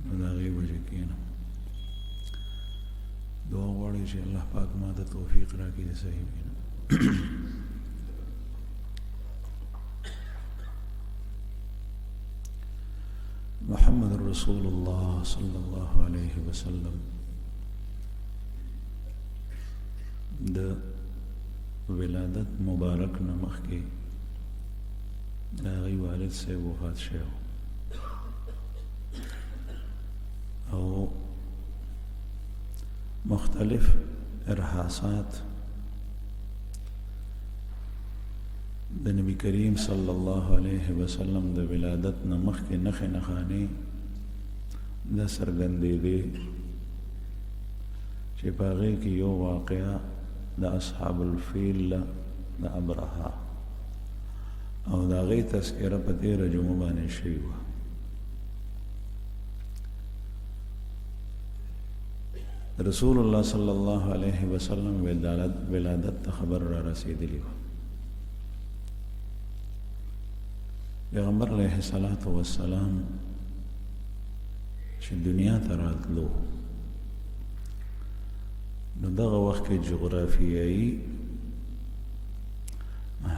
نو د هغې وجه کښېنم دعا غواړئ چې الله پاک ما ته توفیق راکړي د صحیح وینو محمد رسول الله صلی الله علیه وسلم د ولادت مبارک نه مخکې د هغې والد صاحب وفات شوی او مختلف ارهاصات د نبی کریم صلی الله علیه وسلم د ولادت نه مخکې نښې نښانې دا څرګندېدې چې په هغې کې یو واقعه د اصحاب الفیل د ابرهه او د هغې تذکره په تېره جمعه باندې شوې وه رسول الله صلی الله علیه وسلم ولادت ته خبر را رسېدلی وه پیغمبر علیه الصلاة والسلام چې دنیا ته راتلو نو دغه وخت کې جغرافیایي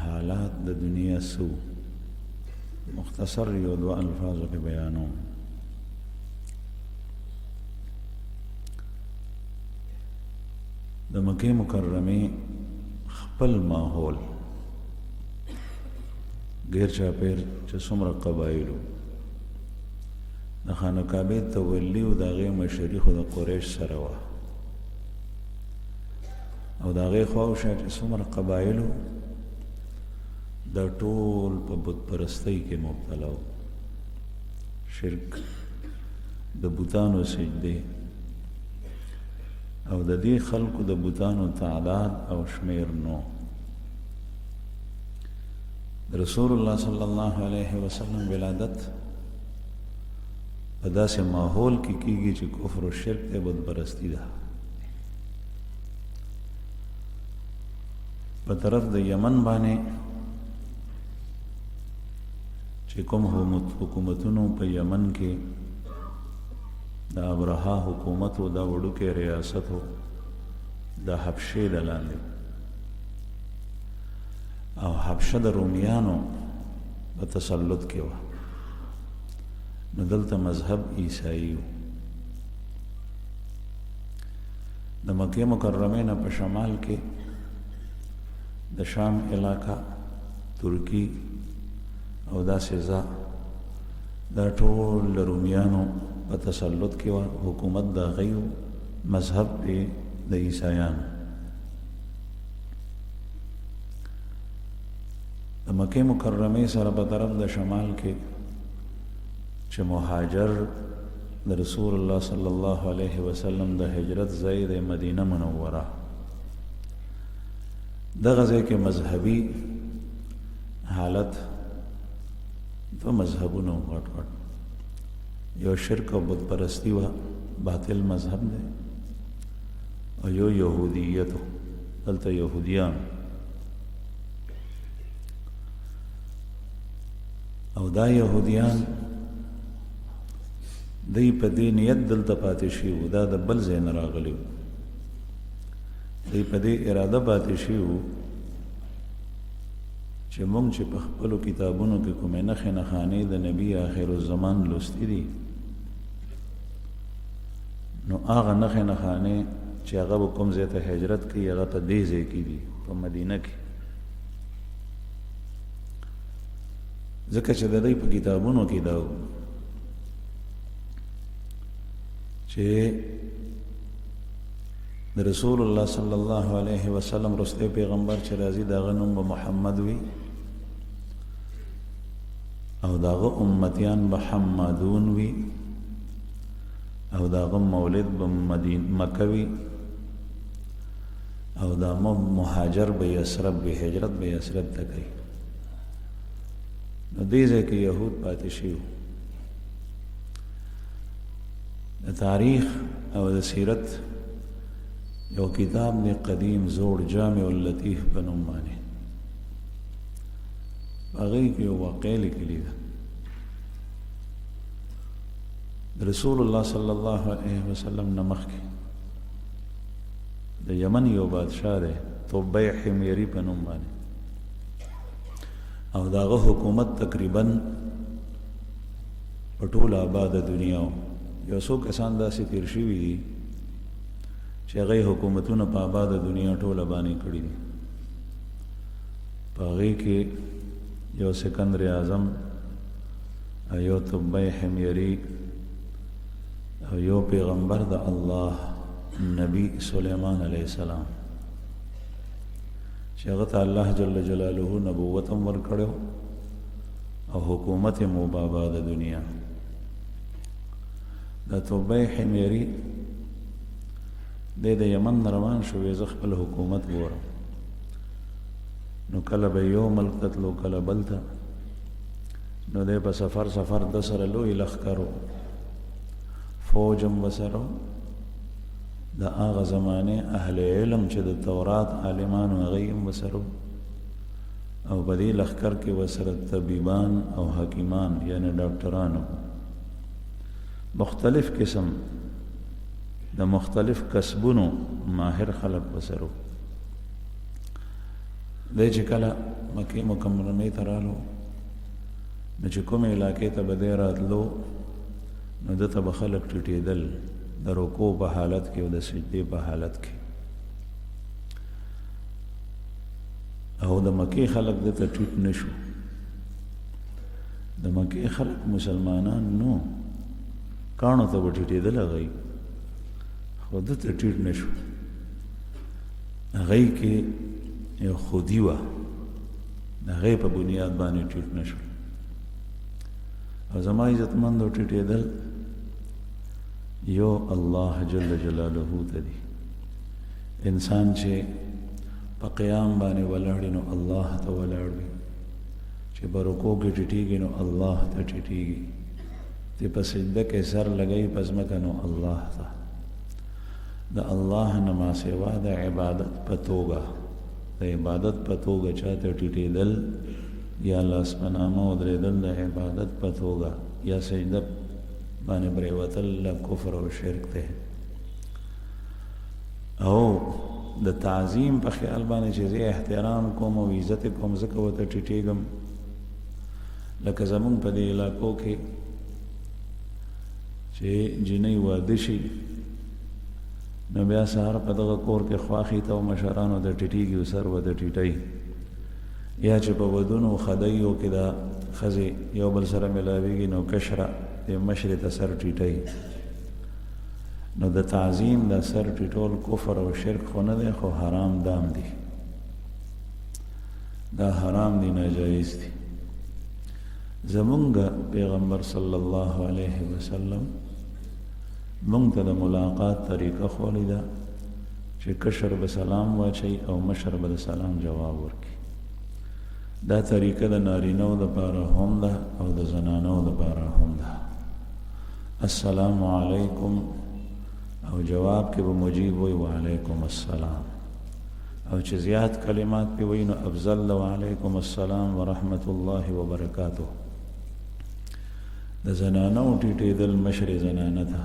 حالات د دنیا سو مختصر یو دوه الفاظو کې بیانوم د مکې مکرمې خپل ماحول غیر چاپیر چې څومره قبایلو د خانه کعبې تولی او د هغې مشري خو د قریش سره وه او د هغې خواوشا چې څومره قبایلو دا ټول په بت پرستۍ کې مبتلا و شرک د بوتانو سجدې او د دې خلکو د بوتانو تعداد او شمیر نو رسول الله صلی الله علیه وسلم ولادت په داسې ماحول کې کېږي چې کفر و شرک ته بت پرستی ده په طرف د یمن باندې چې کوم حکومتونو په یمن کې د ابرهه حکومت و دا وړوکی ریاست و د حبشې د لاندې او حبشه د رومیانو په تسلط کې وه نو دلته مذهب عیسائی و د مکې مکرمې نه په شمال کې د شام علاقه ترکی او داسې ځا دا ټول د رومیانو په تسلط کې وه حکومت د هغوی مذهب یې د عیسایانو د مکې مکرمې سره په طرف د شمال کې چې مهاجر د رسول الله صلی الله علیه وسلم د هجرت ځای د مدینه منوره دغه ځای کې مذهبي حالت دو مذهبونه غټ غټ یو شرک او بت پرستی و باطل مذهب دی او یو یهودیت دلته یهودیان او دا یهودیان دی په دې نیت دلته پاتې شي و دا د بل ځای نه راغلی و دی په دې اراده پاتې شي و چې موږ چې په خپلو کتابونو کې کومې نښې نښانې د نبي آخر الزمان لوستي دي نو هغه نښې نښانې چې هغه به کوم ځای ته هجرت کوي هغه په دې ځای کې دي په مدینه کې ځکه چې د دوی په کتابونو کې دا چې د رسول الله صلی الله علیه وسلم رسول پیغمبر چې راځي دغه نوم به محمد وي او دغه امتیان به حمادون وي او دغه مولد به مکه وي او دا مهاجر به یثرب به هجرت به یثرب ته کوي نو دې ځای کې یهود پاتې شوي د تاریخ او د سیرت یو کتاب دی قدیم زوړ جامع اللطیف په نوم باندې هغې کې یو واقعه لیکلې ده رسول الله صلی الله علیه وسلم نمخ کې د یمن یو بادشاہ دی طبیع حمیری په نوم باندې او داغه حکومت تقریبا په ټوله آباده دنیا یو څو کسان داسې تیر شوي دي چې هغه حکومتونه په آباده دنیا ټوله باندې کړي دي په هغې کې یو سکندر اعظم او یو طبیع حمیری او یو پیغمبر د الله نبی سلیمان علیہ السلام چې هغه ته الله جل جلاله نبوت هم ورکړو او حکومت هم په آباده دنیا د طبیع حمیری د یمن روان شو زه خپل حکومت ګورم نو کله به یو ملک ته تلو کله بل ته نو دی په سفر د سره لوی لښکر فوج هم ورسره د هغه زمانې اهل علم چې د تورات عالمانو هغه هم ورسره او په دې لښکر کې ورسره طبیبان او حکیمان یعنی ډاکټرانو مختلف قسم د مختلف کسبونو ماهر خلق ورسره دی چې کله مکې مکرمې ته رالو نو چې کومې علاقې ته به دی راتلو نو دته به خلک ټیټېدل د رکوع په حالت کې او د سجدې په حالت کې او د مکې خلک دته ټیټ نشو د مکې خلک مسلمانان نو کاڼو ته به ټیټېدل هغوی خو دته ټیټ نشو هغوی کې یو خودي وه د هغې په بنیاد باندې ټیټ نشو او زما عزتمندو ټیټېدل یو الله جل جلاله ته دی انسان چې په قیام باندې ولاړ نو الله ته ولاړ وي چې په رکوع کې ټیټېږي نو الله ته ټیټېږي چې په سجده کې سر لګوي په ځمکه نو الله ته د الله نه ما سوا د عبادت په توګه د عبادت په توګه چاته ټیټېدل یا لاس په نامه ودرېدل د عبادت په توګه یا سجده باندې پرېوتل کفر او شرک دی او د تعظیم په خیال باندې چې زه احترام کوم او عزت کوم ځکه ورته ټیټېږم لکه زمونږ په دې علاقو کې چې جنۍ واده شي نو بیا سهار په دغه کور کې خواښي ته او مشرانو ته ټیټېږي او سر ورته ټیټوي یا چې په ودونو خدایو کې دا ښځې یو بل سره ملاویږي نو کشره د مشرې ته سر ټیټوي نو د تعظیم د سر ټیټول کفر او شرک خو نه دی خو حرام دام دی دا حرام دی ناجایز دی زمونږ پیغمبر صلی الله علیه وسلم مونږ ته د ملاقات طریقه ښوولې ده چې کشر به سلام واچوي او مشر به د سلام جواب ورکړي دا طریقه د نارینهو دپاره هم ده او د زنانو دپاره هم ده السلام علیکم او جواب کې به مجیب وي وعلیکم السلام او چې زیات کلمات پې وي نو افضل ده وعلیکم السلام ورحمت الله وبرکاته د زنانو ټیټېدل مشرې زنانه ده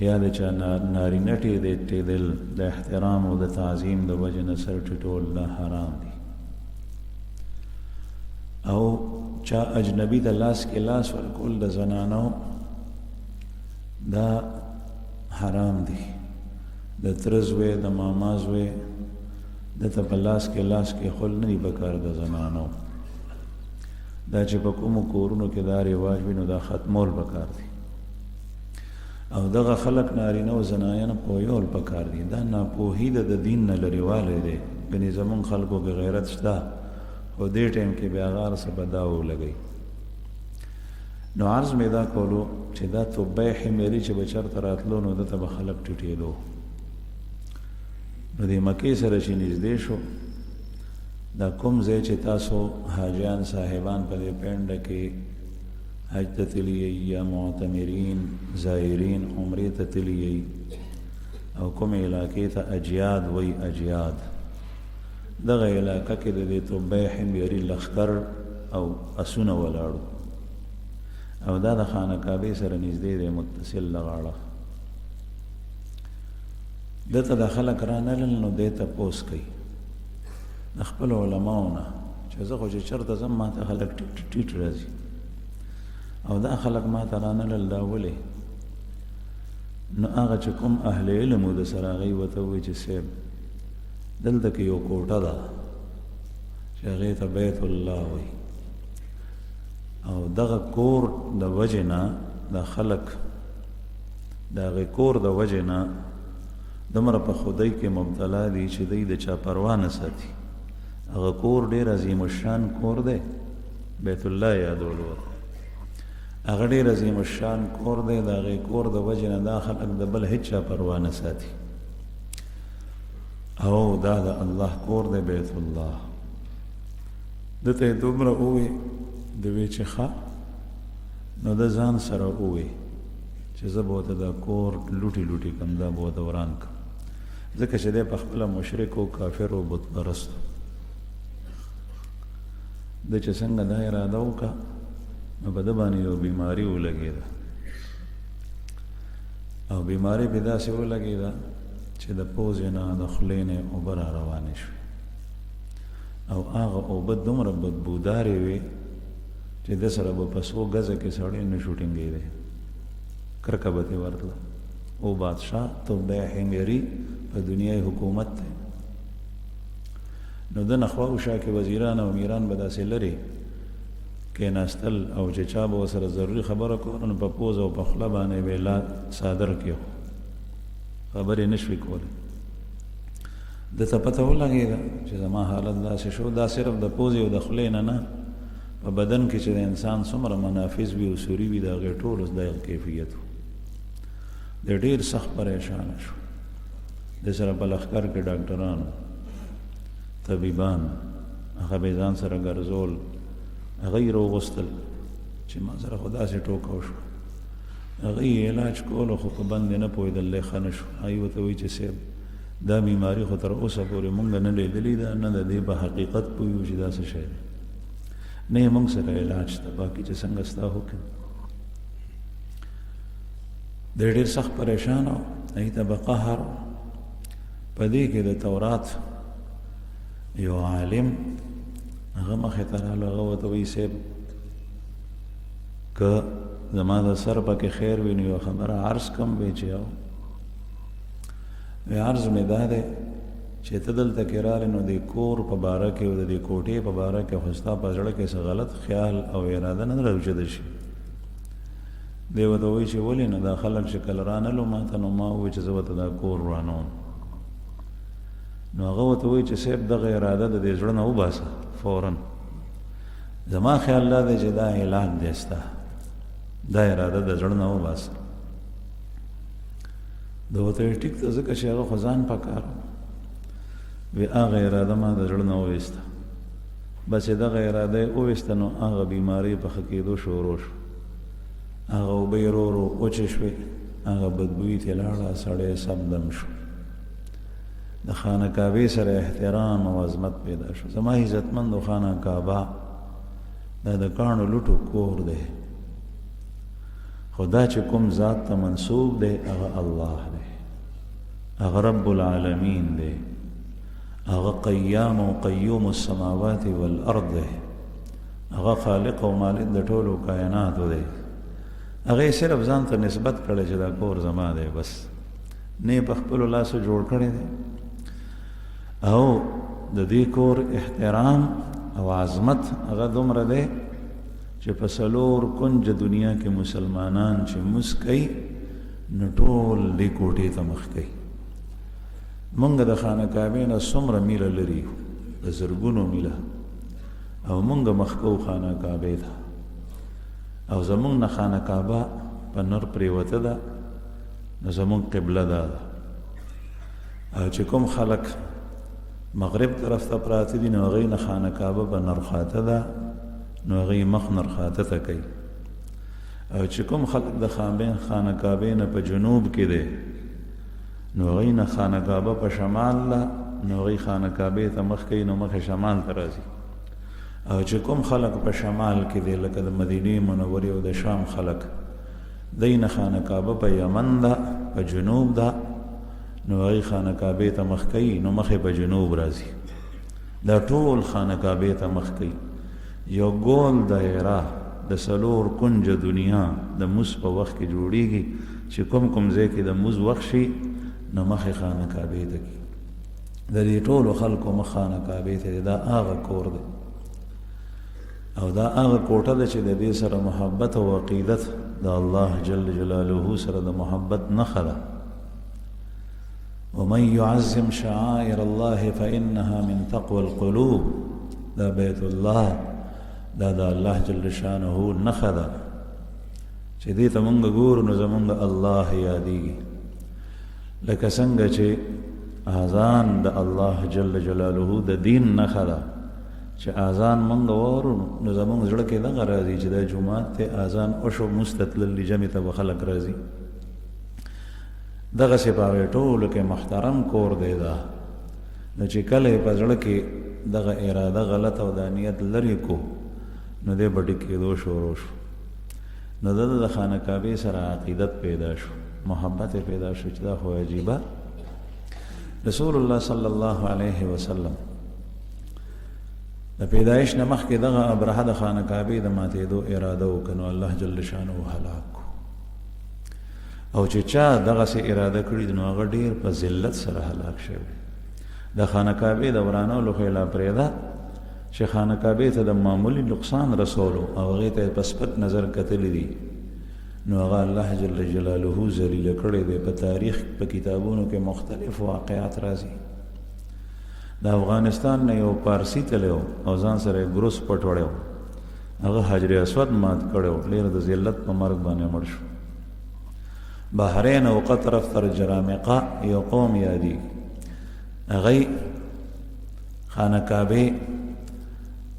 یا د چا نارینه ټیټېدل د احترام او د تعظیم د وجې نه سر ټیټول دا حرام دي او چا اجنبي د لاس کې لاس ورکول د زنانو دا حرام دي د تره زوی د ماما زوی دته په لاس کې خول نه دي پکار د زنانو دا چې په کومو کورونو کې دا رواج وي نو دا ختمول پکار دي او دغه خلق نارینه او زنانه پویول پکار دي دا ناپوهي د دین نه لرېوالی دی ګنې زمونږ خلکو کې غیرت شته خو دې ټایم کې بیا غار څه به دا ولګوي نو عرض مې دا کولو چې دا طبیع حمیري چې به چېرته راتلو نو دته به خلک ټیټېدو نو د مکې سره چې نږدې شو دا کوم ځای چې تاسو حاجیان صاحبان په دې پینډه کې حج ته تللی یا معتمرین زائرین عمرې ته تللی او کوم علاقې ته اجیاد وی اجیاد دغه علاقه کې د دې طبیع حمیري لښکر او اسونه ولاړو او دا د خانه کعبې سره نږدې دی متصل لغاړه دته د خلک رانلل نو دی تپوس کوي د خپلو علماو نه چې زه خو چې چېرته ځم ما ته خلک ټیټ ټیټ راځي او دا خلک ما ته رانلل دا ولې نو هغه چې کوم اهل علم و د سره هغوی ورته ووایي چې صاحب دلته کې یو کوټه ده چې هغې ته بیت الله وایي او دغه کور د وجې نه د خلک د هغې کور د وجې نه دومره په خدای کې مبتلا دي چې دوی د چا پروا نه ساتي هغه کور ډېر عظیم الشان کور دی بیت الله یادولو هغه ډېر عظیم الشان کور دی د هغې کور د وجې نه دا خلک د بل هېڅ چا پروا نه ساتي او دا د الله کور دی بیت الله دته یې دومره ووی د وی چې ښه نو د ځان سره ووی چې زه به ورته دا کور لوټي لوټي کړم دا به ورته وران کړم ځکه چې دی په خپله مشرک و کافر و بت پرست د چې څنګه دا اراده وکړه نو په ده باندې یو بیماري ولګېده او بیماري پې داسې ولګېده چې د پوزې نه د خولې نه اوبه را روانې شوې او هغه اوبه دومره بدبودارې وې چې د سره به په څو ګزه کې سړی نه شو ټینګېدی کرکه به ترې ورتله او بادشاه تو د حميري په دنیای حکومت دی نو د نخوا او شا کې وزیران او امیران به داسې لرې کېناستل او چې چا به ورسره ضروري خبره کوله نو په پوزه او په خوله باندې به لا صادر کړي خبرې نه شوې کولی دته پته ولګېده چې زما حالت داسې شو دا صرف د پوزې او د خولې نه په بدن کې چې د انسان څومره منافذ وي او سوري وي د هغې ټولو دغه کیفیت و د ډېر سخت پریشانه شو د سره په لښکر کې ډاکټرانو طبیبان هغه به ځان سره ګرځول هغه یې راوغوستل چې ما سره خو داسې ټوکه وشوه هغه یې علاج کولو خو په بندې نه پوهېدل دی ښه نه شو هغې ورته وایي چې صاحب دا بیماري خو تر اوسه پورې مونږ نه لیدلې ده نه د دې په حقیقت پوهېږو چې دا څه شی دی نه یې مونږ سره علاج ته باقي چې څنګه ستا حکم دی ډېر سخت پریشان و هغې ته به قهر په دې کې د تورات یو عالم هغه مخې ته راغلو هغه ورته وایي صاحب که زما د سر پکې خیر وي نو یو خبره عرض کم وی چې او وی عرض مې دا دی چې ته دلته کې راغلې نو د کور په باره کې او د دې کوټې په باره کې خو ستا په زړه کې څه غلط خیال او اراده نه راوچته شي دی ورته وایي چې ولې نه دا خلک چې کله رانلو ما ته نو ما ووایي چې زه ورته دا کور ورانوم نو هغه ورته وایي چې صاحب دغه اراده د دې زړه نه وباسه فوراً زما خیال دا دی چې دا علاج دی ستا دا اراده د زړه نه وباسه ده ورته وایي ټیک ته ځکه چې هغه خو ځان په کار وی هغه اراده ما د زړه نه وویسته بس چې دغه اراده یې وویسته نو هغه بیماري په ښه کېدو شروع شو هغه اوبه یې ورو ورو وچې شوې هغه بدبویي ترې لاړه سړی سمدم شو د خانه کعبې سره احترام او عظمت پیدا شو زما عزتمندو خانه کعبه دا د کاڼو لوټو کور دی خو دا چې کوم ذات ته منسوب دی هغه الله دی هغه رب العالمین دی هغه قیام او قیوم السماوات والارض دی هغه خالق او مالک د ټولو کائناتو دی هغه صرف ځان ته نسبت کړی چې دا کور زما دی بس نه په خپلو لاسو جوړ کړی دی او د دې کور احترام او عظمت هغه دومره دی چې په څلور کنج دنیا کې مسلمانان چې مونځ کوي نو ټول دې کوټې ته مخ کوي مونږ د خانه کعبې نه څومره میله لري یو د زرګونو میله او مونږ مخ کوو خانه کعبې ته او زمونږ نه خانه کعبه په نور پرېوته ده نو زمونږ قبله ده او چې کوم خلک مغرب طرف ته پراته دي نو هغوی نه خانه کعبه په نرخاته ده نو هغوی مخ نرخاته ته کوي او چې کوم خلک د خانه کعبې نه په جنوب کې دی نو هغوی نه خانه کعبه په شمال ده نو هغوی خانه کعبې ته مخ کوي نو مخ شمال ته راځي او چې کوم خلق په شمال کې دی لکه د مدینه منورې او د شام خلق دین خانه کعبه په یمن ده په جنوب ده نو هغه خانه کعبه ته مخ کوي نو مخه په جنوب راځي دا ټول خانه کعبه ته مخ کوي یو ګول دایره د سلور کنج دنیا د موس په وخت کې جوړیږي چې کوم ځای کې د موس وخت شي نو مخه خانه کعبه ته کی د دې ټول خلکو مخ خانه کعبه ته دا هغه کور دی او دا هغه کوټه ده چې د دې سره محبت او عقیدت د الله جل جلاله سره د محبت نښه ده ومن يعظم شعائر الله فإنها من تقوى القلوب دا بیت الله دا د الله جل شانه نښه ده چې دې ته مونږ ګورو نو زمونږ الله یادېږي لکه څنګه چې اذان د الله جل جلاله د دین نښه ده چې اذان مونږ وورو نو زمونږ زړه کې دغه راځي چې د جمعات ته اذان وشو مستقل جمع ته خلک راځي دغه سپاوی ټولو کې محترم کور دی دا نو چې کله په زړه کې دغه اراده غلط او د نیت لري کو نو دې بټی کېدو شروع شو نو د خانه کعبه سره عقیدت پیدا شو محبت پیدا شو چې دا خو عجیبه رسول الله صلی الله علیه وسلم د پیدایش نه مخکې دغه ابرهه د خانه کعبه د ماتېدو اراده وکړو الله جل شانه هلاک او چې چا دغه سي اراده کړې نو هغه ډیر په ذلت سره هلاک شوی د خانه کعبه د ورانولو خلا پرېدا چې خانه کعبه ته د معمولی نقصان رسولو او هغه ته په سپک نظر کتل دي نو هغه الله جل جلاله ذلیل کړی دی په تاریخ په کتابونو کې مختلف واقعات راځي د افغانستان نه یو پارسی تلو او ځان سره ګروس پټ وړو هغه حجر اسود مات کړو ډیر د ذلت په مرګ باندې مړ شو بحرین او قطر افتر جرامقه یو قوم یادی هغه خانه کعبه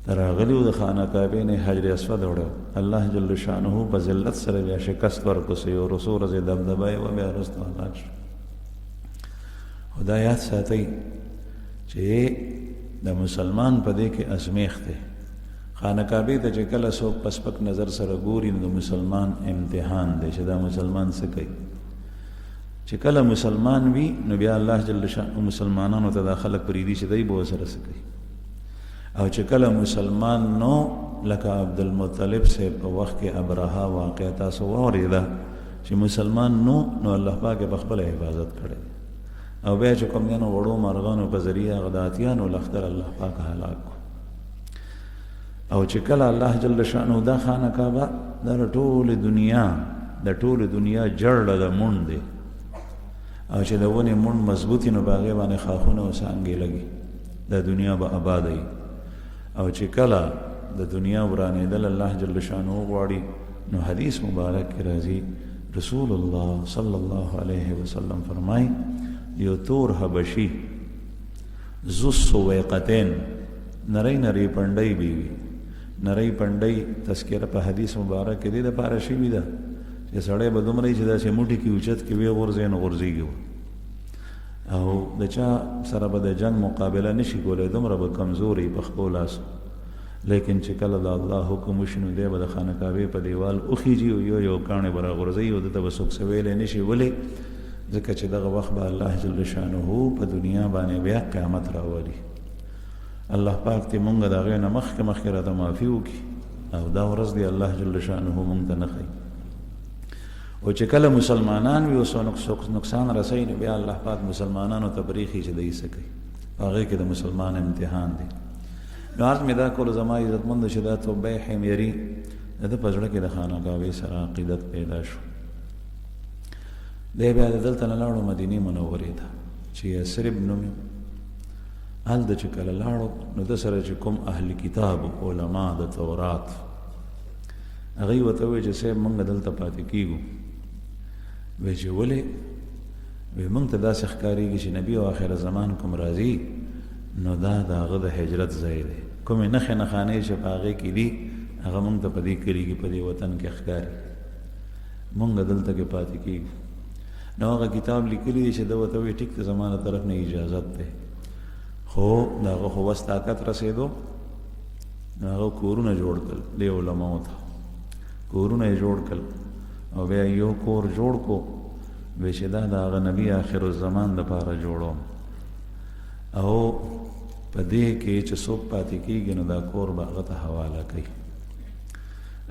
تراغلیو د خانه کعبه نه حجر اسود وړو الله جل شانه په ذلت سره بیا شکست ورکو سي او رسول ز دبدبای و بیا رست هلاک شو هدایت ساتي چې د مسلمان په دې کې ازمیخت دی خانه کعبه ته چې کله څوک پسپک نظر سره ګوري نو مسلمان امتحان دی چې دا مسلمان څه کوي چې کله مسلمان وي نو بیا الله جل شانه مسلمانانو ته داخله پریدي چې دای به سره څه کوي او چې کله مسلمان نو لکه عبدالمطلب سے په وخت کې ابرهه واقع تاسو واوریده چې مسلمان نو الله پاک په خپل حفاظت کړي او بیا چې کوم دنو وړو مرغانو په ذریعہ غداتیانو لختر الله پاک هلاک او چې کله الله جل شانه دا خانه کعبه د ټول دنیا جړل د مونږ دی او چې د ونې مونږ مضبوطی نو باغې باندې خاخونه او سانګې لګي د دنیا به آبادی او چې کله د دنیا ورانه دل الله جل شانه غواړي نو حدیث مبارک کې راځي رسول الله صلی الله علیه وسلم فرمای یو تور حبشی ذو سویقتین نری نری پندای بیوی نری پندای تذکرہ په حدیث مبارک کې د پاره شی وی دا چې سړی به دومره چې دا چې موټی کې اوچت کې وی غورځین غورځيږي او د چا سره به د جنگ مقابله نشي کولای دومره به کمزوري بخبولاس لیکن چې کله د الله حکم وشنو دی به د خانه کعبه په دیوال اوخیږي او یو کانه برا غورځي او د وسوک سویل نشي ولې ځکه چې دغه وخت به الله جل شانه په دنیا باندې بیا قیامت راوړي الله پاک ته مونږ دا غي نه مخکې راته معافي وکي او دا ورځ دی الله جل شانه مونږ ته نه کوي او چې کله مسلمانان وي او نقصان رسي نو بیا الله پاک مسلمانانو ته بریخي چې دای سکي هغه کې د مسلمان امتحان دی نو عرض مې دا کول زما عزتمند چې دا توبه حمیری د پزړه کې د خانه کعبه سره عقیدت پیدا شو دی بیا دلته لاړو مدینه منورې ته چې یسر ابن نوم ال د چې کله لاړو نو د سره چې کوم اهل کتاب علما د تورات هغه وته وی چې سه مونږ دلته پاتې کیږو وی چې ولې وی مونږ ته داسې ښکارېږي چې نبی او آخر زمان کوم راځي نو دا د هغه د هجرت ځای دی کومې نښې نښانې چې په هغې کې دي هغه مونږ ته په دې کلي کې په دې وطن کې ښکاري مونږ دلته کې پاتې کیږو نو هغه کتاب لیکلی دی چې ده ورته وایي ټیک د زما طرف نه اجازت دی خو د هغه خو بس طاقت رسېدو نو هغه کورونه جوړ کړل دې علماو ته کورونه یې جوړ کړل او بیا یو کور جوړ کو وی چې دا د هغه نبي آخر الزمان دپاره جوړوم او په دې کې چې څوک پاتې کېږي نو دا کور به هغه ته حواله کوي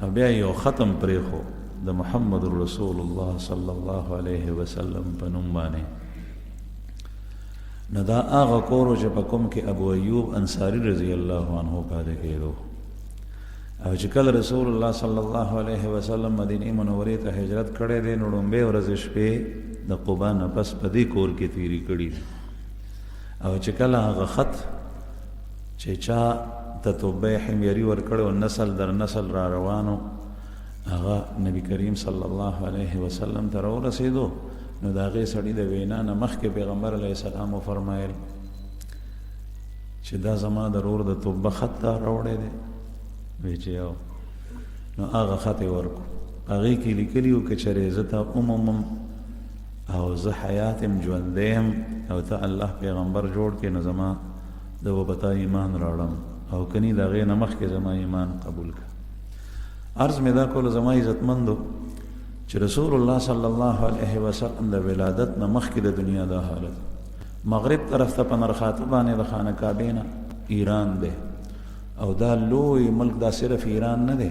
او بیا یو ختم پرېښو د محمد رسول الله صلی الله علیه وسلم په نوم باندې نو دا هغه کور چې په کوم کې ابو ایوب انصاري رضی الله عنه پاتې کېدو او چې کله رسول الله صلی الله علیه وسلم مدینه منورې ته هجرت کړی دی نو لومبۍ ورځې شپې د قبا نه پس په دې کور کې تېرې کړي او چې کله هغه خط چې چا ته توبه حمیري ورکړی او نسل در نسل را روانو هغه نبی کریم صلی الله علیه وسلم ته راورسېدو نو د هغې سړي د وینا نه مخکې پیغمبر علیه السلام وفرمایل چې دا زما د ورور د توبه خط ته راوړی دی وی چې یو نو هغه خط یې ورکړو هغې کې لیکلي وو که چېرې زه ته عمومم او زه حیات یم ژوندی یم او ته الله پیغمبر جوړ کړې نو زما د به په تا ایمان راوړم او کني د هغې نه مخکې زما ایمان قبول کړه عرض مې دا کولو زما عزتمندو چې رسول الله صلی الله علیه وسلم د ولادت نه مخکې د دنیا دا حالت مغرب طرف ته په نرخاته باندې د خانه کعبې نه ایران دی او دا لوی ملک دا صرف ایران نه دی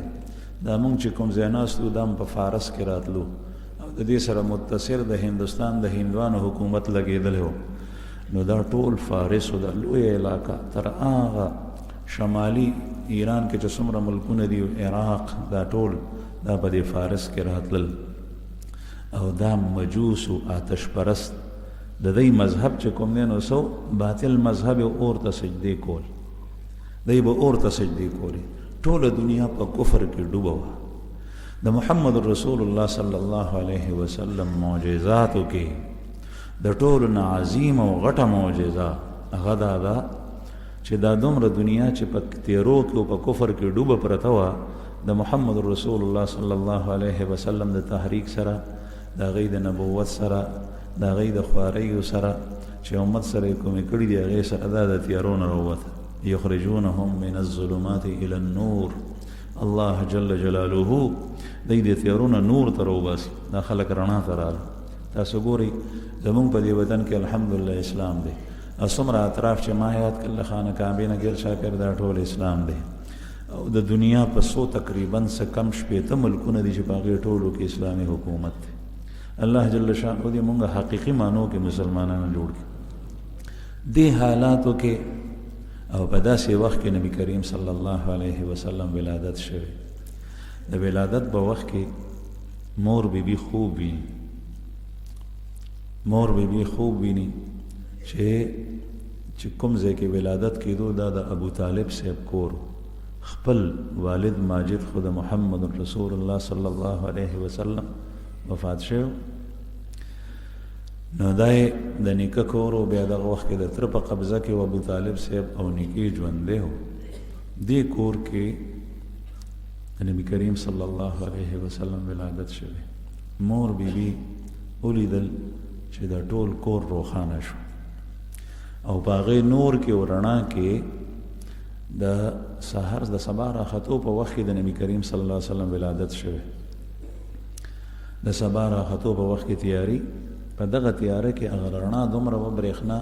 دا مونږ چې کوم ځای ناست وو دا هم په فارس کې راتلو او د دې سره متصل د هندوستان د هندوانو حکومت لګېدلی و نو دا ټول فارس و دا لوی علاقه تر هغه شمالي ایران کې چې څومره ملکونه دي عراق دا ټول دا په دې فارس کې راتلل او دا مجوس و آتش پرست د دې مذهب چې کوم دی نو سو باطل مذهب اور ته سجدې کول دی به اور ته سجدې کولې ټوله دنیا په کفر کې ډوبه وه د محمد رسول الله صلی الله علیه وسلم معجزاتو کې د ټولو نه عظیم او غټه معجزه هغه دا ده چې دا دومره دنیا چې په تیرو کې او په کفر کې ډوبه پرته وه د محمد رسول الله صلی الله علیه وسلم د تحریک سره د هغې د نبوت سره د هغې د خواریو سره چې امت سره یې کومې کړي دي هغې سره دا د تیارو نه راووته یخرجونهم من الظلمات الى النور الله جل جلاله دی د تیارو نه نور ته راوباسي دا خلک رڼا ته راغله تاسو ګورئ زمونږ په دې وطن کې الحمدلله اسلام دی او څومره اطراف چې ما یاد کړل د خانه کعبې نه ګیر شاکر دا ټول اسلام دی او د دنیا په څو تقریبا څه کم شپېته ملکونه دي چې په هغې ټولو کې اسلامي حکومت دی الله جل شانه دې مونږ حقیقي معنو کې مسلمانان جوړ کړي دې حالاتو کې او په داسې وخت کې نبی کریم صلی الله علیه وسلم ولادت شوی د ولادت په وخت کې مور بیبي خوب ویني مور بیبي خوب ویني چې کوم ځای کې ولادت کېدو دا د ابو طالب صاحب کور خپل والد ماجد خود محمد رسول الله صلی الله علیه وسلم وفات شو نو دای د نیکه کور او بیا دغه وخت کې د تر په قبضه کې ابو طالب صاحب او نیکي ژوندی و دې کور کې نبی کریم صلی الله علیه وسلم ولادت شوی مور بیبي ولیدل چې دا ټول کور روښانه شو او په هغې نور کې او رڼا کې د سحر د سبا راختو په وخت کې د نبی کریم صلی الله علیه وسلم ولادت شوی د سبا راختو په وخت کې تیاری په دغه تیاره کې هغه رڼا دومره وبرېښنا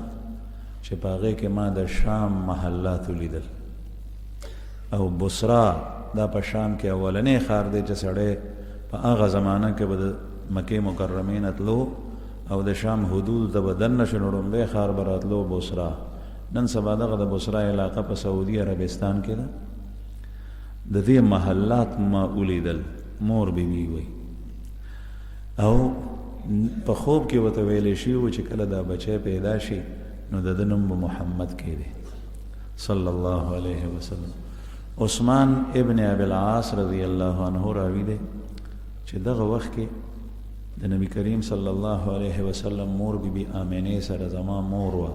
چې په هغې کې ما د شام محلات ولیدل او بصرا دا په شام کې اولنی ښار دی چې سړی په هغه زمانه کې به د مکې مکرمې نه تلو او د شام حدود ته به دننه شو نو لومبی ښار به راتلو بصرا نن سبا دغه د بصرا علاقه په سعودي عربستان کې ده د دې محلات ما ولیدل مور بیبي وی او په خوب کې ورته ویلی شوي و چې کله دا بچی پیدا شي نو د ده نوم به محمد کېدی صلی الله علیه وسلم عثمان ابن ابي العاص رضی الله عنه راوي دی چې دغه وخت کې د نبی کریم صلی الله علیه وسلم مور بیبي آمینې سره زما مور وه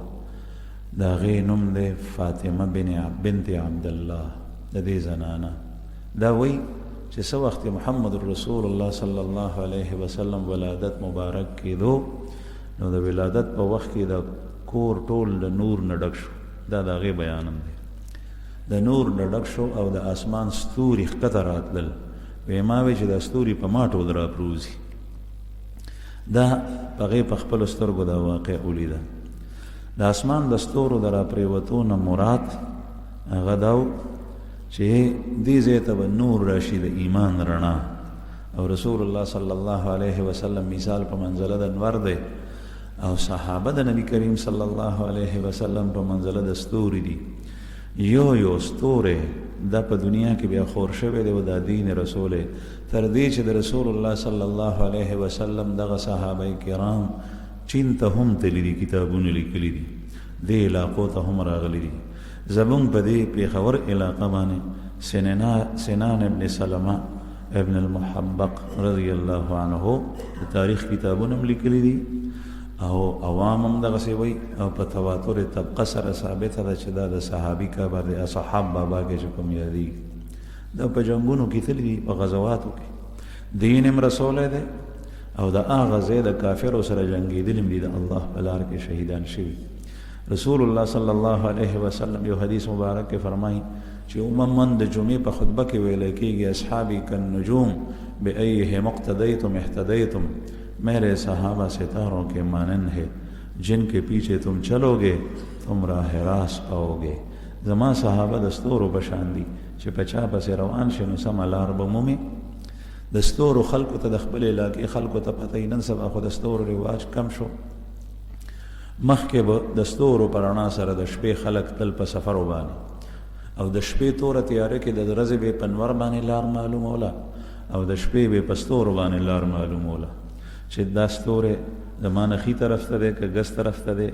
د هغې نوم دی فاطمه بنت عبدالله د دې زنانه دا وایي چې څه وخت محمد رسول الله صلی الله علیه وسلم ولادت مبارک کېدو نو د ولادت په وخت کې د کور ټول د نور نه ډک شو دا د هغې بیانم دی د نور ډډک شو او د اسمان ستوري ښکته راتلل. وی ما وی چې دا ستوري په ما ټول راپروزي. دا هغې په خپلو سترګو دا واقع ولیده. د اسمان د ستورو د راپرېوتو نه مراد هغه دا و چې دې ځای ته به نور راشي د ایمان رڼا. او رسول الله صلی الله علیه وسلم مثال په منزله د انور دی او صحابه د نبی کریم صلی الله علیه وسلم په منزله د ستوري دي. یو ستوری دا په دنیا کې بیا خور شوی دی او دا دین رسول تر دې چې د رسول الله صلی الله علیه وسلم دغه صحابه کرام چین ته هم تللی دي، کتابونه لیکلي دي، دې علاقو ته هم راغلي دي. زمونږ په دې پېښور علاقه باندې سنان ابن سلمه ابن المحبق رضی الله عنه د تاریخ کتابونه هم لیکلي دي او عوام هم دغسې وایي او په تواتر طبقه سره ثابته ده چې دا د صحابي کبر د اصحاب بابا کې چې کوم یادېږي دا په جنګونو کې تللي دي، په غزواتو کې دین هم رسولی دی او د هغه ځای د کافرو سره جنګېدلي هم دي، د الله په لار کې شهیدان شوي. رسول الله صلی الله علیه وسلم یو حدیث مبارک کې فرمایي چې عموما د جمعې په خطبه کې ویل کېږي اصحابی کالنجوم بأیہم اقتدیتم اهتدیتم، میرے صحابہ ستاروں کے مانند ہے جن کے پیچھے تم چلو گے تم راہ راست پاؤ گے. زما صحابه د ستورو په شان دي چې په چا پسې روان شي نو سمه لار به مومي. د ستورو خلکو ته د خپل علاقې خلکو ته پته یې نن سبا خو د ستورو رواج کم شو. مخکې به د ستورو په رڼا سره د شپې خلک تل په سفر وباني او د شپې توره تیاره کې د ورځې به په انور باندې لار معلوموله او د شپې به په ستورو باندې لار معلوموله چې دا ستوری زما نه ښي طرف ته دی که ګس طرف ته دی،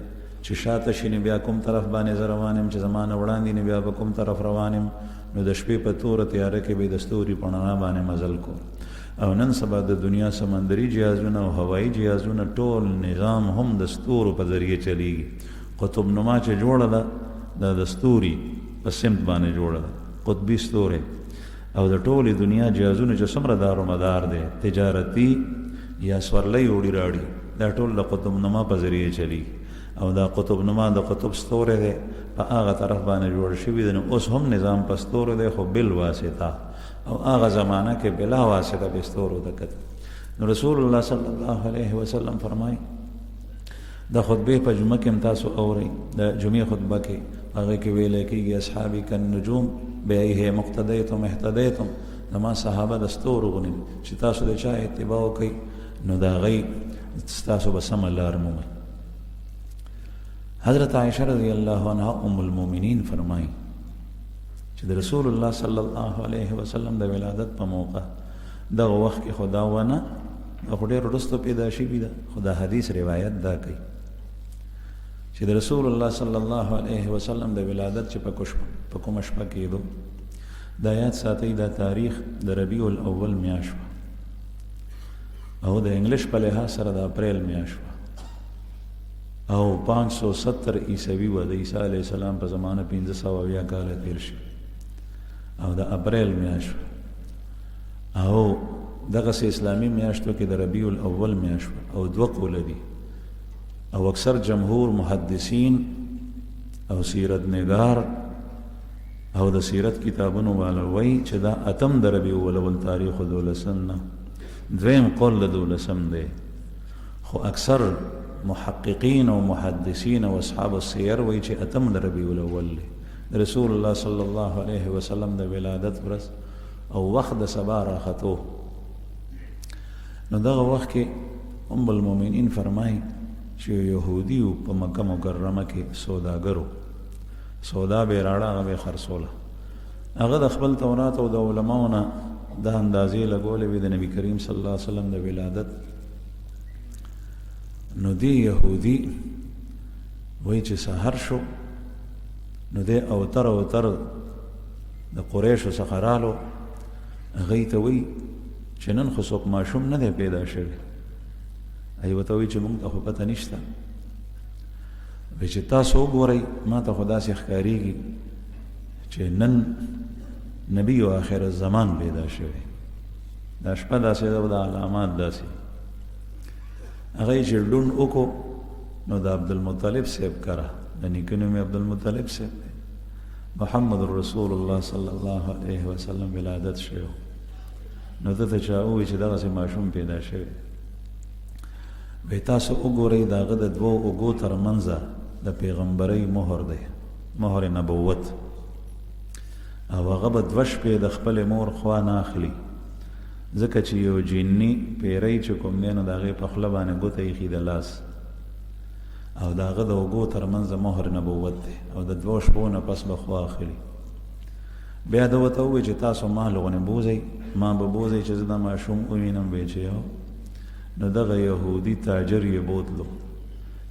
چې شاته شي نو بیا کوم طرف باندې زه روان یم، چې زما نه وړاندې نو بیا به کوم طرف روان یم. نو د شپې په توره تیاره کې به د ستوري په رڼا باندې مزل کو. او نن سبا د دنیا سمندري جهازونه او هوایي جهازونه ټول نظام هم د ستورو په ذریعه چلیږي. قطب نما چې جوړه ده دا د ستوري په سمت باندې جوړه ده، قطبي ستوری. او د ټولې دنیا جهازونه چې څومره دارومدار دی تجارتي یا سورلۍ وړي راړي دا ټول د قطب نما په ذریعه چلیږي. او دا قطب نما د قطب ستوری دی په هغه طرف باندې جوړ شوي دی. نو اوس هم نظام په ستورو دی خو بل واسطه او هغه زمانه کې بلا واسطه به ستورو ته کتل. نو رسول الله صلی الله علیه وسلم فرمایي د خطبې په جمعه کې هم تاسو اورئ، د جمعې خطبه کې هغه کې ویلی کېږي اصحابي کالنجوم بأیہم اقتدیتم اهتدیتم، زما صحابه د ستورو غوندې چې تاسو د چا اتباع وکئ نو د هغوی ستاسو به سمه لار مومئ. حضرت عائشہ رضی الله عنها ام المؤمنین فرمایي چې د رسول الله صلی الله علیه وسلم د ولادت په موقع دغه وخت کې خدا ونه خو ډېر وروسته پیدا شوي ده، خو د حدیث روایت دا کوي چې د رسول الله صلی الله علیه وسلم د ولادت چې په کومه شپه کېدو دا یاد ساتئ دا تاریخ د ربیع الاول میاشت او د انګلیش په لحاظ سره د اپریل میاشت او 570 عیسوي و د عیسی علیه السلام په زمانه 1500 کاله تیر شي او د اپریل میاشت او دغسې اسلامي میاشتو کې د ربیع الاول میاشت او 2 قوله دي او اکثر جمهور محدثین او سیرت نگار او د سیرت کتابونو والا وایي چې دا اتم د ربیع الاول تاریخ 12 نه، دویم قول د 12 دی. خو اکثر محققین او محدثین او اصحاب السیر وایي چې اتم د ربیع الاول دی. رسول الله صلی الله علیه وسلم د ولادت ورځ او وخت د سبا راختو. نو دغه وخت کې ام المؤمنین فرمایي چې یهودیو په مکه مکرمه کې سوداګرو سودا به راړه هغه به خرڅوله. هغه د خپل تورات او د علماو نه د اندازې لګولې وي د نبی کریم صلی الله علیه وسلم د ولادت. نو دی یهودي وایي چې سحر شو نو دی اوتر د قریشو څخه رالو، هغوی ته وایي چې نن خو څوک ماشوم نه دی پیدا شوی. هغوی ورته وایي چې موږ ته خو پته نشته، وایي چې تاسو وګورئ ما ته خو داسې ښکارېږي چې نن نبی و آخر الزمان پیدا شوی. دا شپه داسې ده او د علامات داسې. هغوی چې ډون وکړو نو د عبدالمطلب صاحب کره د نیکه نوم یې عبدالمطلب صاحب دی محمد رسول الله صلی الله علیه وسلم ولادت شوی نو دته چا ووایي چې دغسې ماشوم پیدا شوی وی تاسو وګورئ د هغه د دوو اوږو تر منځه د پیغمبرۍ مهر دی مهر نبوت او هغه به 2 شپې د خپلې مور خوا نه اخلي ځکه چې یو جني پیری چې کوم دی نو د هغې په خوله باندې ګوته ایښي د لاس او د هغه د اوږو تر منځه مهر نبوت دی او د 2 شپو نه پس به خوا اخلي بیا ده ورته ووایي چې تاسو ما لغونې بوځئ ما به بوځئ چې زه دا ماشوم ووینم وی چې یو نو دغه یهودي تاجر یې بوتلو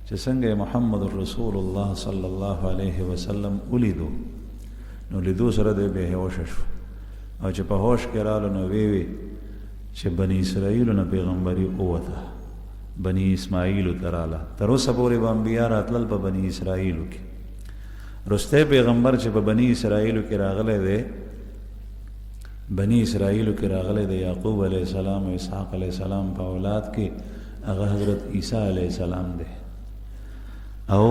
چې څنګه محمد رسول الله صلی الله علیه وسلم ولیدو نو لیدو سره دی بې هوشه شو او چې په هوش کې رالو نو وی چې بني اسرائیلو نه پیغمبري ووته بني اسماعیلو ته راله تر اوسه پورې به انبیا راتلل په بني اسرائیلو کې رستی پیغمبر چې په بني اسرائیلو کې راغلی دی بني اسرائیلو کې راغلی د یعقوب علیه السلام او اسحاق علیه السلام په اولاد کې هغه حضرت عیسی علیه السلام دی او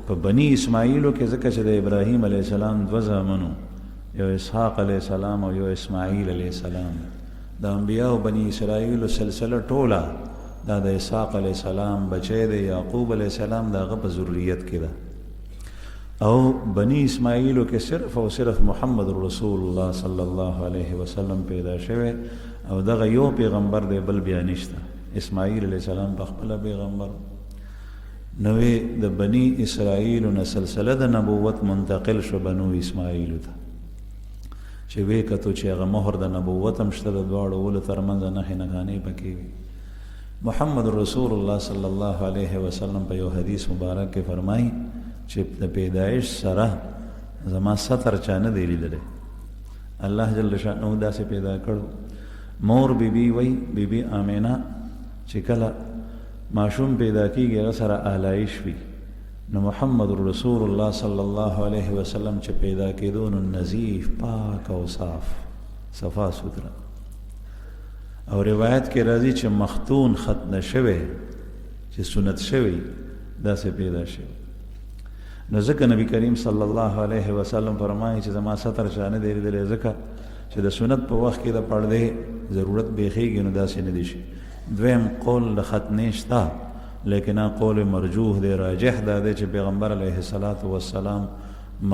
په بني اسماعیلو کې ځکه چې د ابراهیم علیه السلام 2 زامنو یو اسحاق علیه السلام او یو اسماعیل علیه السلام د انبیاء بني اسرائیلو سلسله ټوله دا د اسحاق علیه السلام بچی د یعقوب علیه السلام د هغه په ذریت کې ده او بني اسماعیلو کې صرف او صرف محمد رسول الله صلی الله علیه وسلم پیدا شوی او دغه یو پیغمبر دی بل بیا نشته اسماعیل علیه السلام په خپله پیغمبر نوې د بني اسرائیلو نه سلسله د نبوت منتقل شو بنو اسماعیلو ته چې وی کتو چې هغه مهر د نبوت هم شته د دواړو ولو تر منځه نښې نښانې پکې وي محمد رسول الله صلی الله علیه وسلم په یو حدیث مبارک کې فرمایي چې د پیدایش سره زما ستر چا نه دی لیدلی الله جل شانه داسې پیدا کړو مور بیبي وی بیبي آمینه چې کله ماشوم پیدا کیږي هغه سره آلایش وي نو محمد رسول الله صلی الله علیه وسلم چې پیدا کېدو نو نظیف پاک او صاف صفا سوتره او روایت کې راځي چې مختون ختنه شوی چې سنت شوی داسې پیدا شوی نو ځکه نبی کریم صلی الله علیه وسلم فرمایي چې زما ستر چا نه دی لیدلی ځکه چې د سنت په وخت کې د پردې ضرورت بیخیږي نو داسې نه دی شي دویم قول د ختنې شته لیکن قول مرجوح دی راجح دا دی چې پیغمبر علیه الصلاة والسلام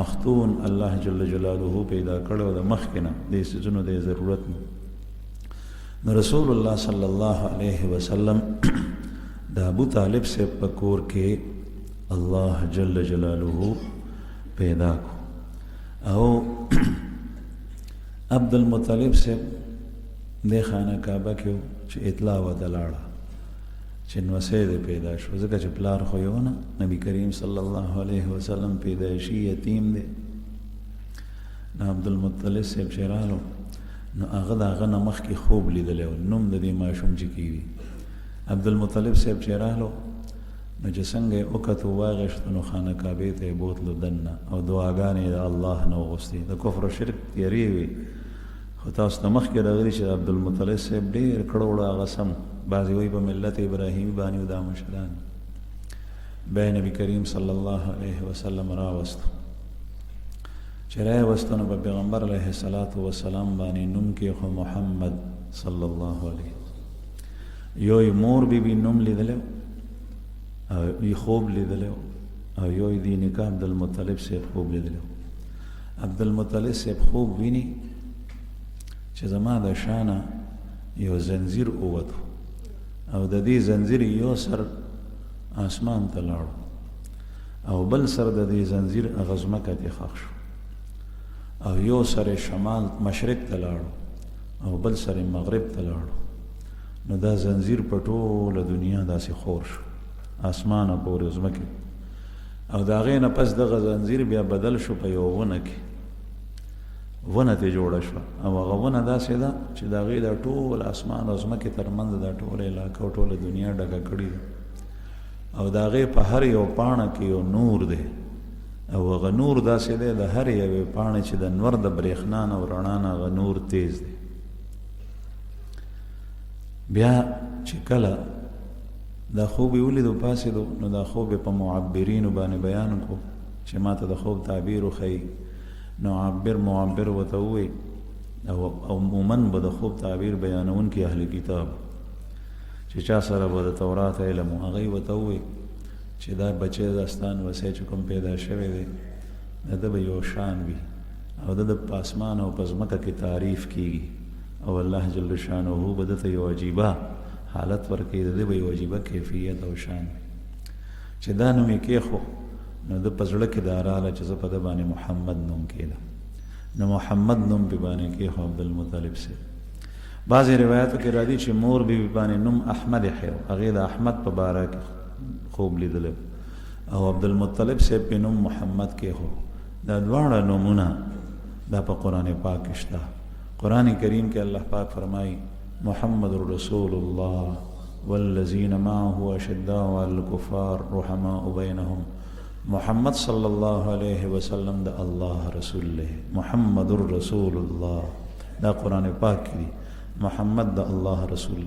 مختون الله جل جلاله پیدا کړو د مخکې نه دې څیزونو د ضرورت نه نو رسول الله صلی الله علیه وسلم د ابو طالب سے په کور کې الله جل جلاله پیدا کو او عبد المطلب سے د خانه کعبه کې چې اطلاع وته لاړه چې نوسې د پیدا شو ځکه چې پلار خو یو نه نبی کریم صلی الله علیه وسلم پیدایشي یتیم دی نو عبد المطلب صاحب چې رالو نو هغه د هغه نه مخکې خوب لیدلی و نوم د دې ماشوم چې کېږي عبد المطلب صاحب چې رالو نو چې څنګه یې وکتو واغېښتو نو خانه کعبې ته یې بوتلو دننه او دعاګانې د الله نه وغوښتې د کفر و شرک تیرې وې خو تاسو ته مخکې راغلي چې عبدالمطلب صاحب ډېر کړه وړه هغه سم بعضې وایي په ملت ابراهیمي باندې و دا مشران بیا نبي کریم صلی الله علیه وسلم راوستو چې راوستو نو په پیغمبر علیه الصلاة والسلام باندې نوم کېښو محمد صلی الله علیه یو یې مور بیبي نوم لیدلی او یې خوب لیدلی او یو یې دې نیکه عبدالمطلب صاحب خوب لیدلی عبدالمطلب صاحب خوب ویني چې زما د شانه یو زنځیر ووتو او د دې زنځیر یو سر آسمان ته لاړو او بل سر د دې زنځیر هغه ځمکه کې ښخ شو او یو سر شمال مشرق ته لاړو او بل سر مغرب ته لاړو نو دا زنځیر په ټوله دنیا داسې خور شو اسمانه پورې ځمکې او د هغې نه پس دغه زنځیر بیا بدل شو په یو ونه کې ونه ترې جوړه شوه او هغه ونه داسې ده چې د هغې دا ټول اسمان او ځمکې تر منځ دا ټوله علاقه او ټوله دنیا ډکه کړې ده او د هغې په هر یو پاڼه کې یو نور دی او هغه نور داسې دی د هر یوې پاڼې چې د نور د برېښنا نه او رڼا نه هغه نور تیز دی بیا چې کله دا خوب یې ولیدو پاسېدو نو دا خوب یې په معبرینو باندې بیان کړو چې ما ته د خوب تعبیر وښیي نو عبر معبر ورته ووایي او عموما به د خوب تعبیر بیانونکي اهل کتاب چې چا سره به د تورات علم و هغوی ورته ووایي چې دا بچی داستان وسی چې کوم پیدا شوی دی د ده به یو شان وي او د په اسمان او په ځمکه کې تعریف کیږي او الله جل شانه به دته یو عجیبه حالت ورکوي د ده به یو عجیبه کیفیت او شان وي چې دا نوم یې کېښو نو د په زړه کې دا راغله چې زه په ده باندې محمد نوم کېدم نو محمد نوم پې باندې کېښو عبدالمطلب صاحب بعضې روایاتو کې راځي چې مور بي بي باندې نوم احمد ایښی و هغې د احمد په باره کې خوب لیدلی او عبدالمطلب صاحب پې نوم محمد کېښو دا دواړه نومونه دا په قرآن پاک کې شته قرآن کریم کې الله پاک فرمایي محمد رسول الله والذین معه اشداء علی الکفار رحماء بینهم محمد صلی الله علیه وسلم د الله رسول له محمد رسول الله دا قرآن پاک کې دی محمد د الله رسول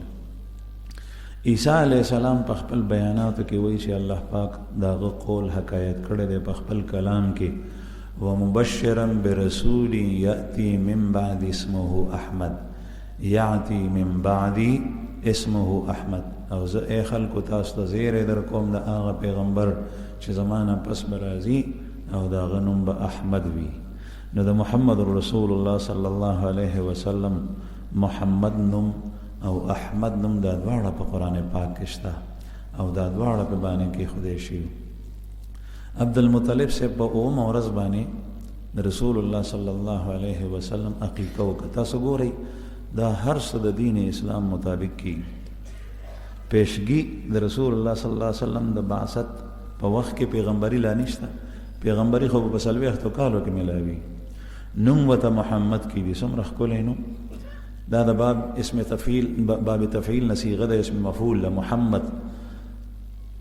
عیسی علیہ السلام په خپل بیاناتو کې وایي چې الله پاک داغه قول حکایت کړی دی په خپل کلام کې ومبشرا برسول یأتی من بعد اسمه احمد یأتی من بعد اسمه احمد او زه ای خلکو تاسو ته زیری در کوم د هغه پیغمبر چې زمانه پس به راځي او د هغه نوم به احمد وي نو د محمد رسول الله صلی الله علیه وسلم محمد نوم او احمد نوم دا دواړه په قرآن پاک کې شته او دا دواړه په باندې کې خدای شي عبدالمطلب صاحب په اومه ورځ باندې د رسول الله صلی الله علیه وسلم عقیقه وکړه تاسو ګورئ دا هر څه د دین اسلام مطابق کیږي پیشگی د رسول الله صلی الله علیه وسلم د بعثت په وخت کې پیغمبري لا نشته پیغمبري خو په څلوېښتو کالو کې میلاوي نوم ورته محمد کې دي څومره ښکلی نوم دا د باب اسم تفعیل باب تفعیل نه صیغه د اسم مفعول له محمد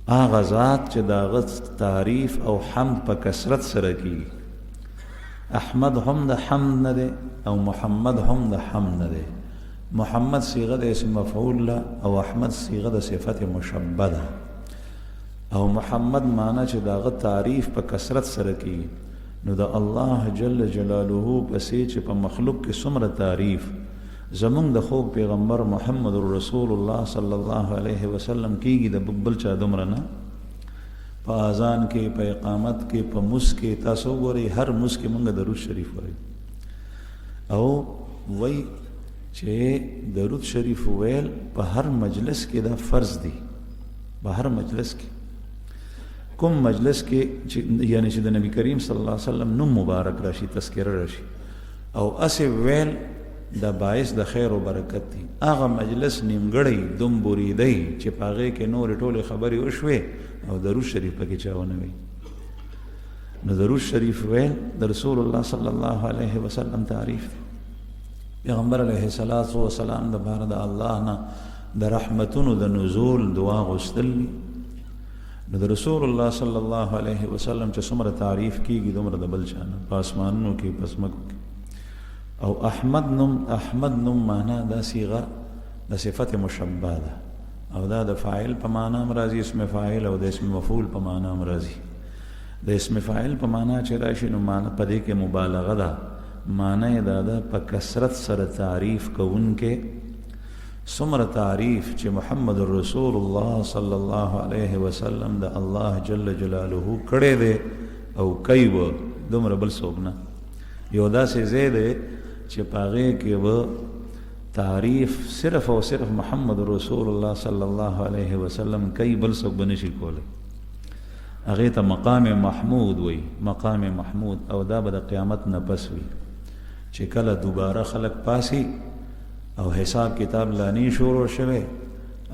هغه ذات چې د هغه تعریف او حمد په کثرت سره کیږي احمد هم د حمد نه دی او محمد هم د حمد نه دی محمد صيغه د اسم مفعول له او احمد صيغه د صفت مشبه ده او محمد معنی چې داغه تعریف په کثرت سره کی نو د الله جل جلاله پسې چې په مخلوق کې څومره تعریف زمونږ د خوږ پیغمبر محمد رسول الله صلی الله علیه وسلم کیږي د بل چا دومره نه په اذان کې په اقامت کې په مس کې تاسو ګورئ هر مس کې مونږ درود شریف وایو او وای چې درود شریف ویل په هر مجلس کې دا فرض دی په هر مجلس کې کوم مجلس کې یعنی چې د نبی کریم صلی الله علیه وسلم نوم مبارک راشي تذکره راشي او اسی ویل دا باعث د خیر او برکت دی هغه مجلس نیمګړی دوم بریدی چې پاغه کې نور ټوله خبري وشوي او درود شریف پکې چاونه وي نو درود شریف ویل د رسول الله صلی الله علیه وسلم تعریف پیغمبر علیه الصلاۃ والسلام د بار د الله نه د رحمتونو د نزول دعا غوښتل نو د رسول الله صلی الله علیه وسلم چې څومره تعریف کیږي دومره د بل شان په اسمانونو کې پسمکو کې او احمد نوم معنا دا صيغه د صفت مشبه ده او دا د فاعل په معنا مرضی اسم فاعل او د اسم مفعول په معنا مرضی د اسم فاعل په معنا چې راشي نو معنا په دې کې مبالغه ده معنی دا ده په کثرت سره تعریف کوونکې څومره تعریف چې محمد رسول الله صلی الله علیه وسلم د الله جل جلاله کړی دی او کوي و دومره بل څوک نه یو داسې ځای دی چې په هغې کې به تعریف صرف او صرف محمد رسول الله صلی الله علیه وسلم کوي بل څوک به نشي کولی هغې ته مقام محمود وي مقام محمود او دا به د قیامت نه پس وي چې کله دوباره خلق پاسی او حساب کتاب لانی شروع شوه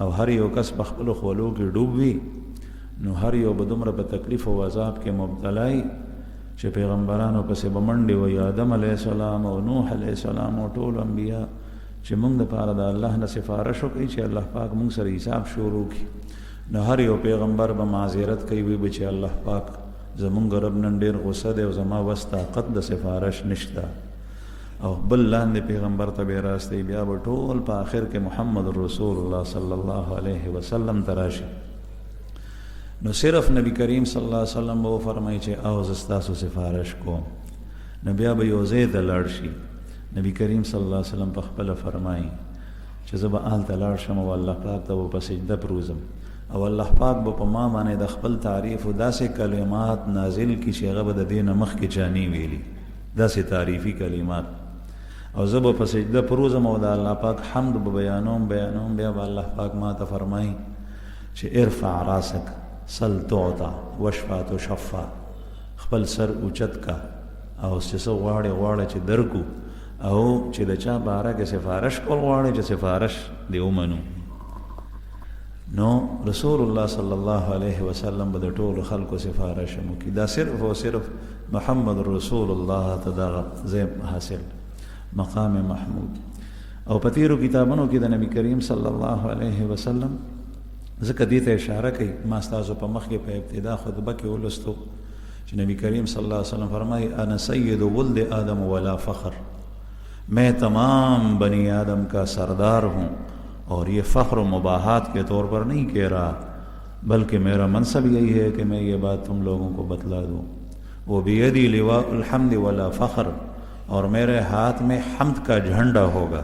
او هر یو کس په خپل خولو کې ډوب وي نو هر یو به دومره په تکلیف او عذاب کې مبتلای چې پیغمبرانو پسې به منډې وي آدم علیه السلام او نوح علیه السلام او ټول انبیا چې موږ دپاره د الله نه سفارش وکړي چې الله پاک موږ سره حساب شروع کړي نو هر یو پیغمبر به معذرت کوي وي چې الله پاک زمونږ رب نن ډېر غصه دی او زما وس طاقت د سفارش نشته او بل لاندې پیغمبر ته به راستي بیا به ټول په آخر کې محمد رسول الله صلی الله علیه وسلم تراشي نو صرف نبی کریم صلی الله علیه وسلم به فرمایي چې او زه ستاسو سفارش کوم نو بیا به یو ځای ته لاړ شي. نبی کریم صلی الله علیه وسلم په خپله فرمایي چې زه به هلته لاړ شم او الله پاک ته به په سجده پروزم او الله پاک به په ما باندې د خپل تعریف او داسې کلمات نازل کړي چې هغه به د دې نه مخکې چا نه ویلي، داسې تعریفي کلمات. او زه به په سجده پروزم او د الله پاک حمد به بیانوم. بیا به الله پاک ما ته فرمایي چې ارفع راسک سل تعطى واشفع تشفع، خپل سر اوچت کا او چې څه غواړې چې درکو، او چې د چا باره کې سفارش کول غواړې چې سفارش دې ومنو. نو رسول الله صلی الله علیه وسلم به د ټولو خلکو سفارش هم وکړي. دا صرف او صرف محمد رسول الله ته دغه ځای حاصل مقام محمود. او په تیرو کتابونو کې د نبی کریم صلی الله علیه وسلم ځکه دې ته اشاره کوي. ما ستاسو په مخ کې په ابتدا خطبه کې ولستو چې نبی کریم صلی اللہ علیہ وسلم فرمائی انا سید ولد آدم ولا فخر، میں تمام بنی آدم کا سردار ہوں اور یہ فخر و مباحات کے طور پر نہیں کہہ رہا، بلکہ میرا منصب یہی ہے کہ میں یہ بات تم لوگوں کو بتلا دوں. وہ بیدی لواء الحمد ولا فخر، اور میرے ہاتھ میں حمد کا جھنڈا ہوگا.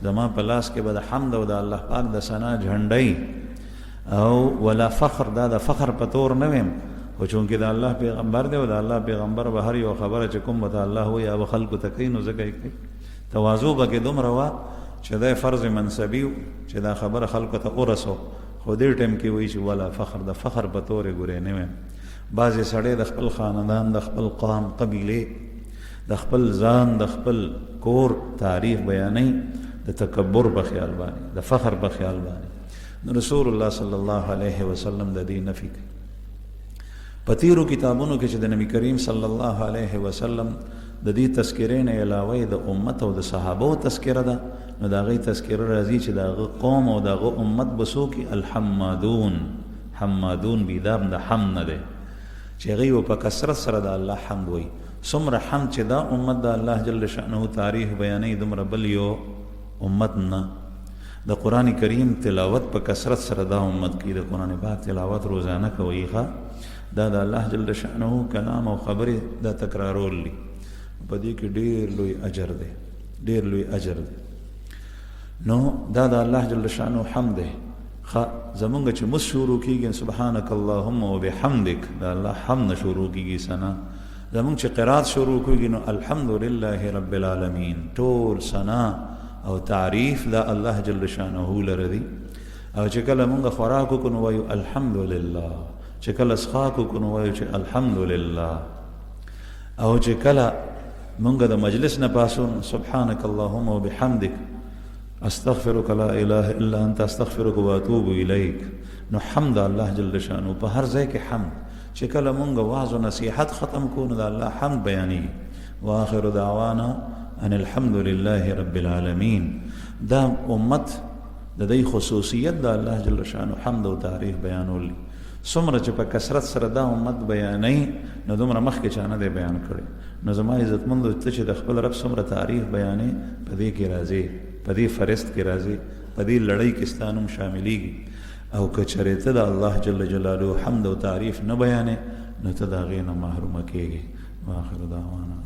زمان پلاس کے بعد حمد و دا اللہ پاک دا سنا جھنڈائی او ولا فخر دا فخر پتور نویم، خو چونکې د الله پیغمبر دی او د الله پیغمبر به هر یو خبره چې کوم ورته الله وایي هغه خلکو ته کوي، نو ځکه یې کوي. تواضع به کې دومره وه چې دا فرض منصبي و چې دا خبره خلکو ته ورسو، خو دې ټایم کې وایي چې ولا فخر، د فخر په طور یې ګورې نه ویم. بعضې سړی د خپل خاندان، د خپل قام، قبیلې، د خپل ځان، د خپل کور تاریخ بیانوي د تکبر په خیال باندې، د فخر په خیال باندې. نو رسول الله صلی الله علیه وسلم د دې نفي کوي. په تیرو کتابونو کې چې د نبی کریم صلی الله علیه وسلم د دې تذکرې نه علاوه د امت او د صحابو تذکره ده، نو د هغې تذکره راځي چې د هغه قوم او د هغه امت به څوک الحمادون. حمادون بیدام د حمد نه دی چې هغوی به په کثرت سره د الله حمد وایي. څومره حمد چې دا امت د الله جل شأنه تاریخ بیانوي دومره بل یو امت نه. د قرآن کریم تلاوت په کثرت سره دا امت کوي، د قرآن پاک تلاوت روزانه کوي. دا د الله جل شأنه کلام او خبرې دا تکرارول دي، په دې کې ډېر لوی اجر دی، ډېر لوی اجر دی. نو دا د الله جل شأنه حمد دی. زمونږ چې مس شروع کېږي سبحانک اللهم وبحمدک، دا الله حمد شروع کېږي ثنا. زمونږ چې قرات شروع کېږي نو الحمدلله رب العالمین، ټول ثنا او تعریف دا الله جل شأنه لره دی. او چې کله مونږ خوراک وکړو نو وایو الحمدلله، چې کله څښاک وکړو نو وایو چې الحمدلله، او چې کله مونږ د مجلس نه پاسو سبحانک اللهم وبحمدک استغفرک لا اله الا انت استغفرک واتوب الیک. نو حمد الله جل شانه په هر ځای کې حمد. چې کله مونږ واعظ او نصیحت ختم کړو نو د الله حمد بیانېږي. واخر دعوانا ان الحمد لله رب العالمین. دا امت د دې خصوصیت د الله جل شانه حمد او تعریف بیانول. څومره چې په کثرت سره دا امت بیانوي نو دومره مخکې چا نه دی بیان کړی. نو زما عزتمندو ته چې د خپل رب څومره تعریف بیانې په دې کې راځي، په دې فرست کې راځي، په دې لړۍ کې ستا نوم شاملېږي. او که چېرې ته د الله جل جلاله حمد او تعریف نه بیانې نو ته د هغې نه محرومه کېږې. واخر دعوانا